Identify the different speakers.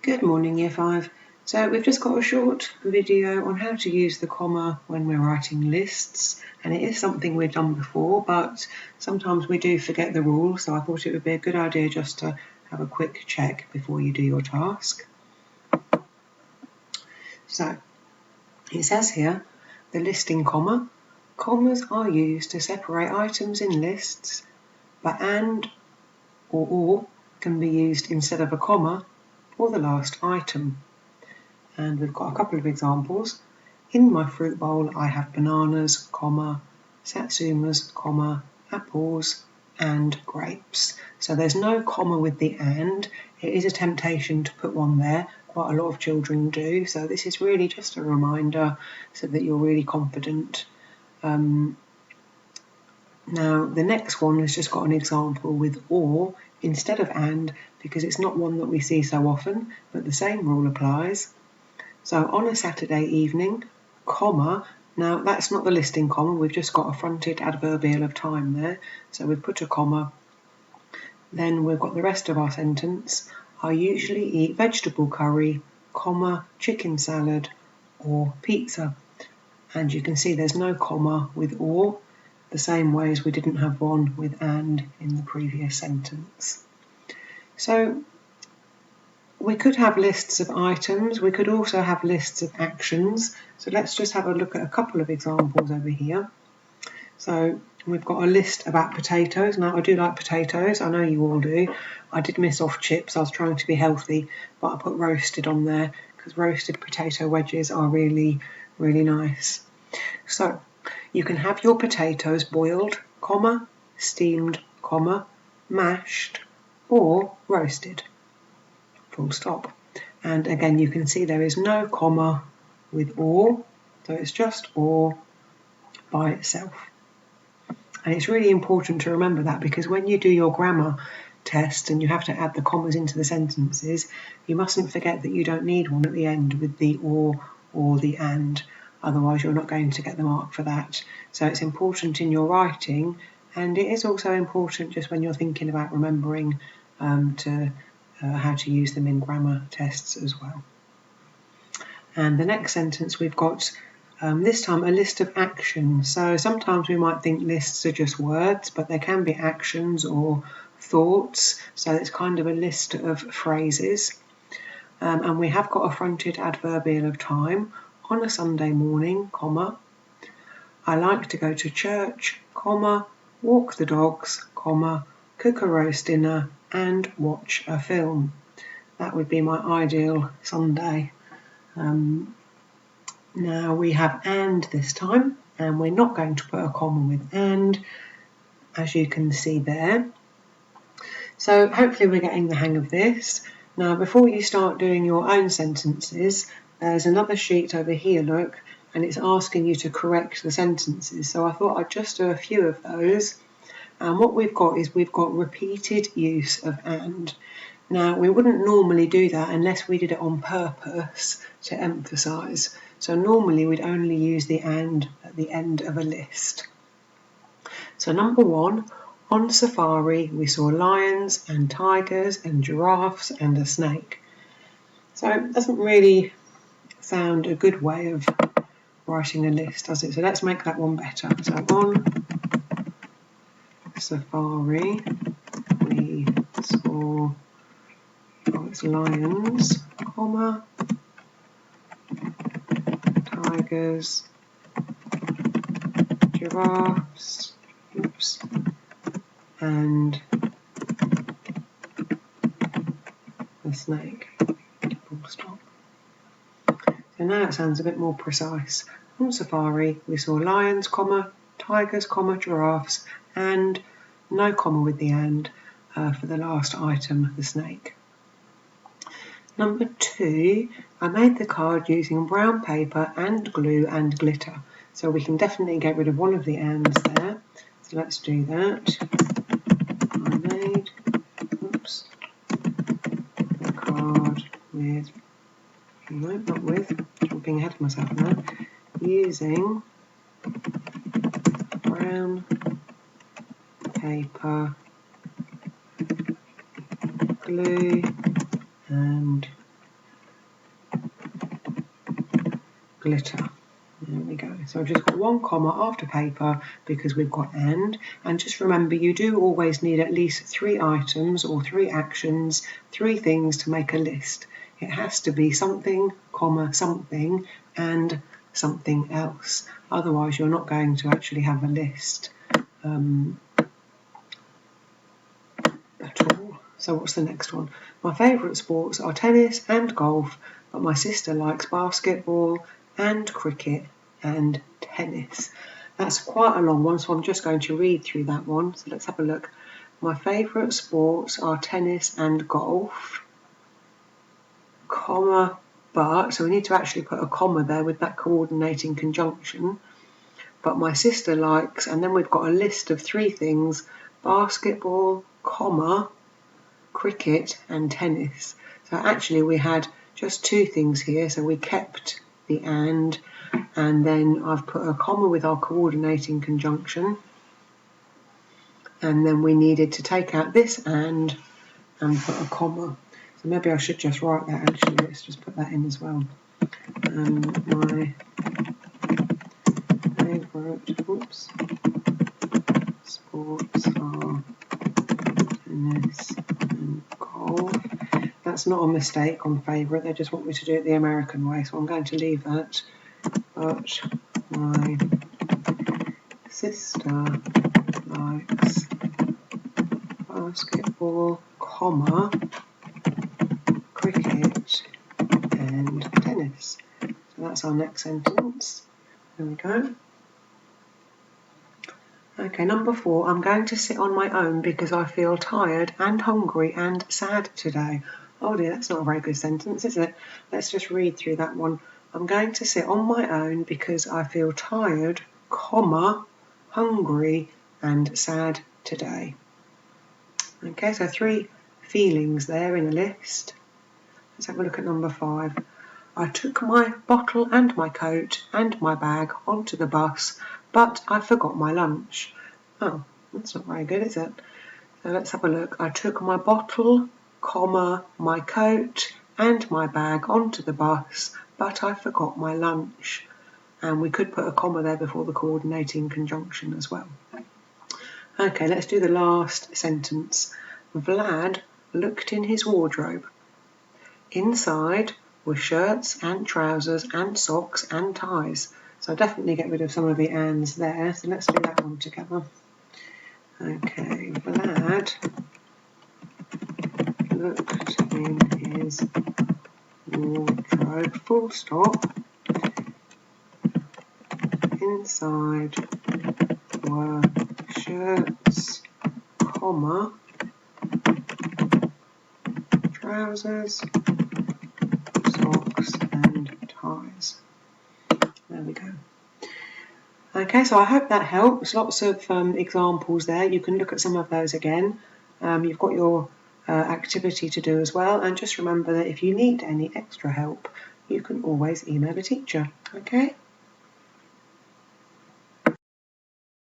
Speaker 1: Good morning, Year 5. So we've just got a short video on how to use the comma when we're writing lists, and it is something we've done before, but sometimes we do forget the rules, so I thought it would be a good idea just to have a quick check before you do your task. So it says here, the listing comma. Commas are used to separate items in lists, but and or can be used instead of a comma for the last item. And we've got a couple of examples. In my fruit bowl I have bananas, comma, satsumas, comma, apples and grapes. So there's no comma with the and. It is a temptation to put one there. Quite a lot of children do. So this is really just a reminder so that you're really confident. Now the next one has just got an example with or instead of and, because it's not one that we see so often, but the same rule applies. So on a Saturday evening, comma, now that's not the listing comma, we've just got a fronted adverbial of time there, so we've put a comma. Then we've got the rest of our sentence. I usually eat vegetable curry, comma, chicken salad or pizza. And you can see there's no comma with or, the same way as we didn't have one with and in the previous sentence. So we could have lists of items, we could also have lists of actions. So let's just have a look at a couple of examples over here. So we've got a list about potatoes. Now I do like potatoes, I know you all do. I did miss off chips, I was trying to be healthy, but I put roasted on there because roasted potato wedges are really, really nice. So you can have your potatoes boiled, comma, steamed, comma, mashed or roasted. Full stop. And again you can see there is no comma with or, so it's just or by itself. And it's really important to remember that, because when you do your grammar test and you have to add the commas into the sentences, you mustn't forget that you don't need one at the end with the or the and, otherwise you're not going to get the mark for that. So it's important in your writing, and it is also important just when you're thinking about remembering how to use them in grammar tests as well. And the next sentence we've got this time a list of actions. So sometimes we might think lists are just words, but they can be actions or thoughts. So it's kind of a list of phrases. And we have got a fronted adverbial of time. On a Sunday morning, comma, I like to go to church, comma, walk the dogs, comma, cook a roast dinner and watch a film. That would be my ideal Sunday. Now we have and this time, and we're not going to put a comma with and, as you can see there. So hopefully we're getting the hang of this. Now before you start doing your own sentences, there's another sheet over here, look, and it's asking you to correct the sentences. So I thought I'd just do a few of those. And what we've got is we've got repeated use of and. Now we wouldn't normally do that unless we did it on purpose to emphasise. So normally we'd only use the and at the end of a list. So number 1, on safari we saw lions and tigers and giraffes and a snake. So it doesn't really sound a good way of writing a list, does it? So let's make that one better. So on safari we saw lions, comma, tigers, giraffes, and the snake. Full stop. So now it sounds a bit more precise. On safari we saw lions, comma, tigers, comma, giraffes, and no comma with the and for the last item, the snake. Number 2, I made the card using brown paper and glue and glitter. So we can definitely get rid of one of the ands there. So let's do that. I made the card with, no, not with, jumping ahead of myself now, using brown paper, glue and glitter. There we go. So I've just got 1 comma after paper because we've got and just remember you do always need at least 3 items or 3 actions, 3 things to make a list. It has to be something, comma, something and something else. Otherwise you're not going to actually have a list at all. So what's the next one? My favourite sports are tennis and golf, but my sister likes basketball and cricket and tennis. That's quite a long one, so I'm just going to read through that one. So let's have a look. My favourite sports are tennis and golf, comma, but, so we need to actually put a comma there with that coordinating conjunction. But my sister likes, and then we've got a list of 3 things, basketball, comma, cricket and tennis. So actually we had just 2 things here, so we kept the and then I've put a comma with our coordinating conjunction, and then we needed to take out this and put a comma. So maybe I should just write that actually, let's just put that in as well. My favourite sports are tennis and golf. That's not a mistake on favourite, they just want me to do it the American way, so I'm going to leave that. But my sister likes basketball, comma, cricket and tennis. So that's our next sentence. There we go. Okay, number 4, I'm going to sit on my own because I feel tired and hungry and sad today. Oh dear, that's not a very good sentence, is it? Let's just read through that one. I'm going to sit on my own because I feel tired, comma, hungry and sad today. Okay, so 3 feelings there in a list. Let's have a look at number 5. I took my bottle and my coat and my bag onto the bus, but I forgot my lunch. Oh, that's not very good, is it? So let's have a look. I took my bottle, comma, my coat and my bag onto the bus, but I forgot my lunch. And we could put a comma there before the coordinating conjunction as well. Okay, let's do the last sentence. Vlad looked in his wardrobe. Inside were shirts and trousers and socks and ties. So definitely get rid of some of the ands there. So let's do that one together. Okay, Vlad looked in his wardrobe, full stop. Inside were shirts, comma, trousers, socks and ties. There we go. Okay, so I hope that helps. Lots of examples there. You can look at some of those again. You've got your activity to do as well, and just remember that if you need any extra help, you can always email a teacher. Okay?